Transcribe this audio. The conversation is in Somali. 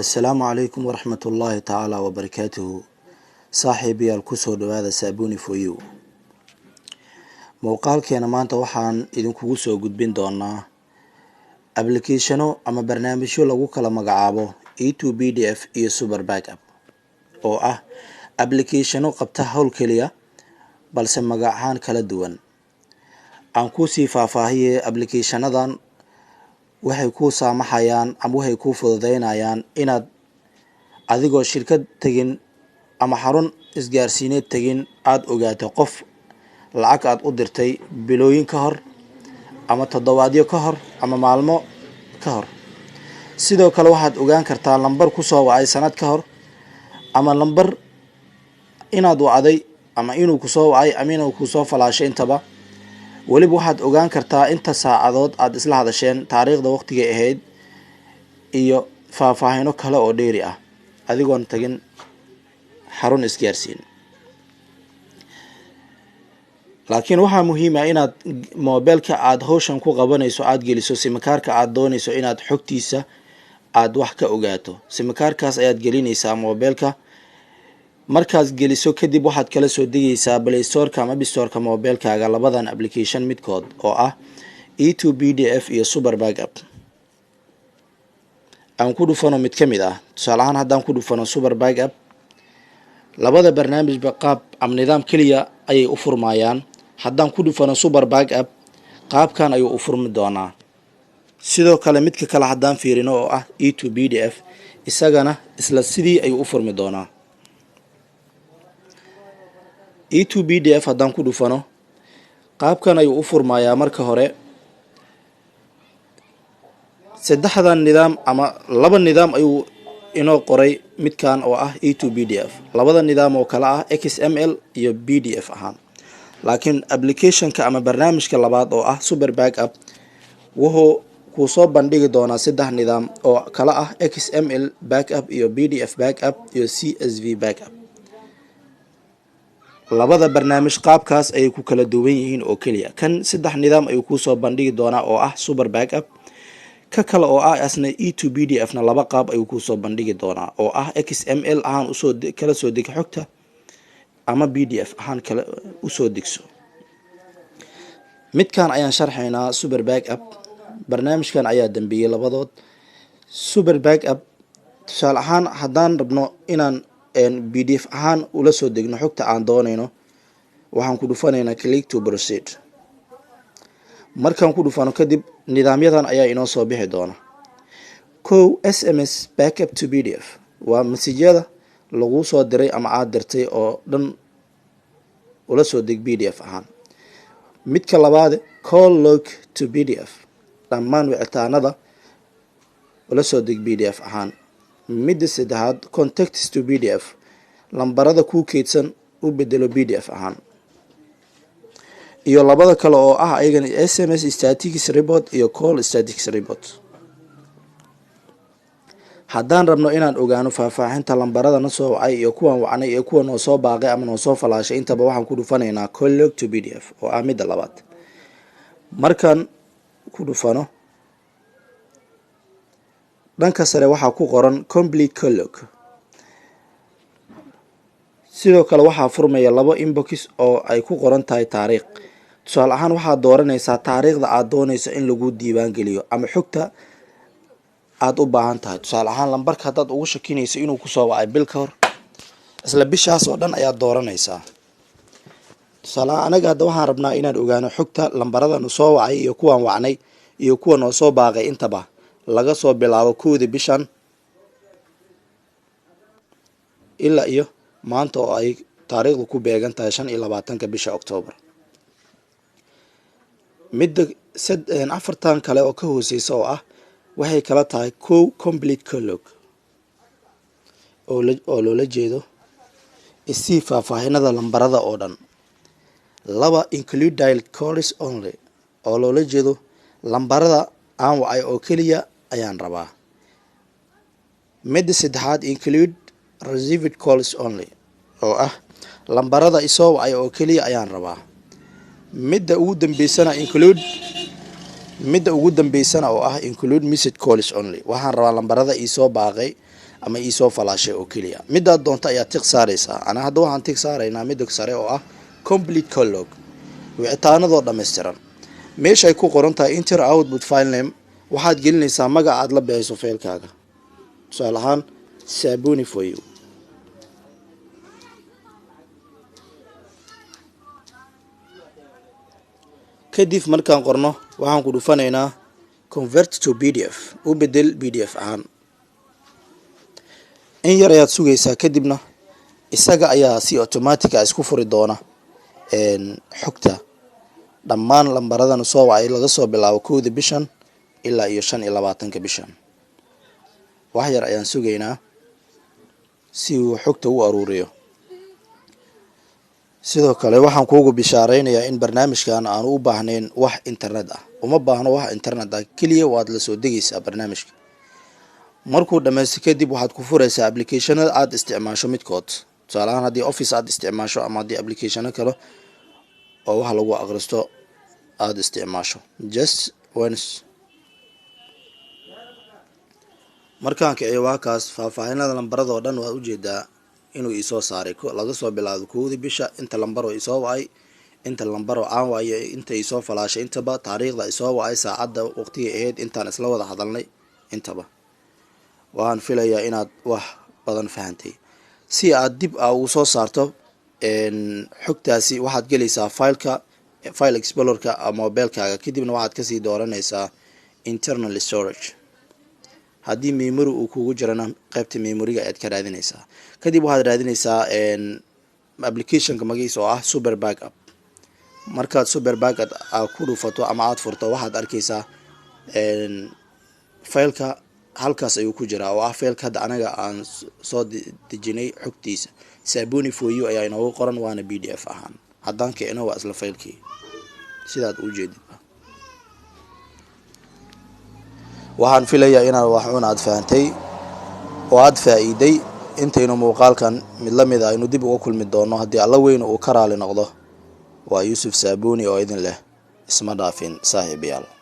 السلام عليكم ورحمة الله تعالى وبركاته. صاحبي الكسو هذا سابوني فويو موقالكينا maanta waxaan idinkugu soo gudbin doonaa applicationo ama barnaamijyo lagu kala magacaabo E2PDF iyo Super Backup oo ah applicationo qabta hawl kaliya balse magacan kala duwan. aan ku sii faahfaahiyay applicationadan waxay ku saamaxayaan ama waxay ku fududeynayaan inaad adigoo shirkad tagin ama xarun isgaarsiineed tagin aad ogaato qof lacag aad u dirtay bilooyin ka hor ama toddobaadyo ka hor ama maalmo ka hor. sidoo kale waxaad ogaan kartaa lambar ku soo wacay sanad ka hor ama lambar inaad wacday ama inuu ku soo wacay ama inuu ku soo falaashay intaba. waliba waxaad ogaan kartaa inta saacadood aad isla hadasheen, taariikhda waqtiga ahayd iyo faahfaahino kale oo dheeri ah adigoon tagin xarun isgaarsiin. laakiin waxaa muhiim ah inaad mobilka aad hawshan ku qabanayso aad geliso simkaarka aad doonayso inaad xogtiisa aad wax ka ogaato. simkaarkaas ayaad gelinaysaa mobilka, markaas geliso kadib waxaad kala soo degaysaa Play Store ama App Store mobilkaaga labadan application midkood oo ah E2PDF iyo Super Backup. aan ku dhufano mid kamid ah, tusaale ahaan haddaan ku dhufano Super Backup, labada barnaamijba qaab ama nidaam kaliya ayay u furmayaan. haddaan ku dhufano Super Backup qaabkan ayuu u furmi doonaa. sidoo kale midka kale haddaan fiirino oo ah E2PDF isagana isla sidii ayuu u furmi doonaa. E2PDF haddaan ku dhufano qaabkan ayuu u furmayaa. marka hore saddexdan nidaam ama laba nidaam ayuu inoo qoray midkan oo ah E2PDF. labada nidaam oo kala ah XML iyo PDF ahaan. laakiin applicationka ama barnaamijka labaad oo ah Super Backup wuxuu ku soo bandhigi doonaa saddex nidaam oo kala ah XML Backup iyo PDF Backup iyo CSV Backup. labada barnaamij qaabkaas ay ku kala duwan yihiin oo kaliya. kan saddex nidaam ayuu ku soo bandhigi doonaa oo ah Super Backup. ka kale oo ah asna E2PDF na laba qaab ayuu ku soo bandhigi doonaa oo ah XML ahaan usoo kala soo deg xogta ama PDF ahaan kala usoo degso. midkan ayaan sharxaynaa Super Backup. barnaamijkan ayaa dambeeyay labadood. Super Backup tusaale ahaan haddaan rabno inaan PDF ahaan ula soo degno xogta aan doonayno waxaan ku dhufanaynaa click to proceed. markaan ku dhufano kadib nidaamyadan ayaa inoo soo bixi doona. SMS Backup to PDF waa masajyada lagu soo diray ama aad dirtay oo dhan ula soo deg PDF ahaan. midka labaad call log to PDF dhammaan wicitaanada ula soo deg PDF ahaan. midda saddexaad contacts to PDF lambarada ku keydsan u bedelo PDF ahaan. iyo labada kale oo ah ayagana SMS statistics report iyo call statistics report. haddaan rabno inaan ogaano faahfaahinta lambarada na soo wacay iyo kuwan wacnay iyo kuwa noo soo baaqay ama noo soo falaashay intaba waxaan ku dhufanaynaa call log to PDF oo ah midda labaad. markaan ku dhufano dhanka sare waxaa ku qoran complete call log. sidoo kale waxaa furmaya labo inbox oo ay ku qoran tahay taariikh. tusaale ahaan waxaad dooranaysaa taariikhda aad doonayso in lagu diiwaan geliyo ama xogta aad u baahan tahay. tusaale ahaan lambarka haddaad ugu shakinayso inuu ku soo wacay bil ka hor, isla bishaas oo dhan ayaad dooranaysaa. tusaale ahaan anaga hadda waxaan rabnaa inaan ogaano xogta lambarada nu soo wacay iyo kuwan wacnay iyo kuwa noo soo baaqay intaba laga soo bilaabo 1 bishan ilaa iyo maanta oo ay taariikhdu ku beegan tahay 25 bisha October. midda afartan kale oo ka hooseysa oo ah waxay kala tahay complete call log oo loola jeedo isii faahfaahinada lambarada oo dhan. laba include dial calls only oo loola jeedo lambarada aan wacay oo kaliya ayaan rabaa. midda saddexaad include received calls only oo ah lambarada isoo wacay oo kaliya ayaan rabaa. midda ugu dambeysana oo ah include message calls only waxaan rabaa lambarada isoo baaqay ama iisoo falaashay oo keliya. Midaad doonta ayaa tiq saaraysaa. Ana hadda waxaan tiq saaraynaa midda sare oo ah complete call log, wicitaanadoo dhammaystiran. meesha ay ku qoran tahay enter output file name waxaad gelinaysaa magaca aad la bixayso faylkaaga. tusaale ahaan Sabuni for you. kadib markaan qorno waxaan ku dhufanaynaa convert to PDF, u bedel PDF ahaan. in yar ayaad sugaysaa, kadibna isaga ayaa si automatic ah isku furi doona xogta dhammaan lambaradan soo wacay laga soo bilaabo 1 bishan ilaa iyo 25 bishan. wax yar ayaan sugaynaa si uu xogta u aruuriyo. sidoo kale waxaan kuugu bishaareynayaa in barnaamijkan aanu u baahnayn wax internet ah. uma baahno wax internet ah, kaliya waad la soo degaysaa barnaamijka. markuu dhammaysto kadib waxaad ku furaysaa applicationada aad isticmaasho midkood. tusaale ahaan haddii Office aad isticmaasho ama haddii applicationo kale oo wax lagu akhristo aad isticmaasho. just once. markaan kiciyo waa kaas faahfaahinada lambarada oo dhan waad ujeedaa inuu isoo saaray laga soo bilaabo 1 bisha, inta lambar oo isoo wacay, inta lambar oo aan wacay, inta isoo falaashay, intaba taariikhda isoo wacay, saacadda waqtiga ahayd, intaan isla wada hadalnay, intaba. waan filayaa inaad wax badan fahantay. si aad dib ugu soo saarto xogtaasi waxaad gelaysaa file explorer-ka ama mobilkaaga, kadibna waxaad kasii dooranaysaa internal storage. haddii memory uu kugu jirana qaybta memory-ga aad ka raadinaysaa. kadib waxaad raadinaysaa application-ka magaciisa oo ah Super Backup. markaad Super Backup ku dhufato ama aad furto waxaad arkaysaa faylka halkaas ayuu ku jiraa oo ah faylka hadda anaga aan soo dejinay xogtiisa. Sabuni for you ayaa inoogu qoran, waana PDF ahaan. haddaan kicino waa isla faylkii sidaad u jeedid. waxaan filayaa inaad wax aad fahantay oo aad faa'iiday. intaynu muuqaalkan mid la mid ah aynu dib uga kulmi doono haddii alla weyn uu ka raali noqdo. waa Yusuf Sabuni oo idin leh isma dhaafin saaxiibayaal.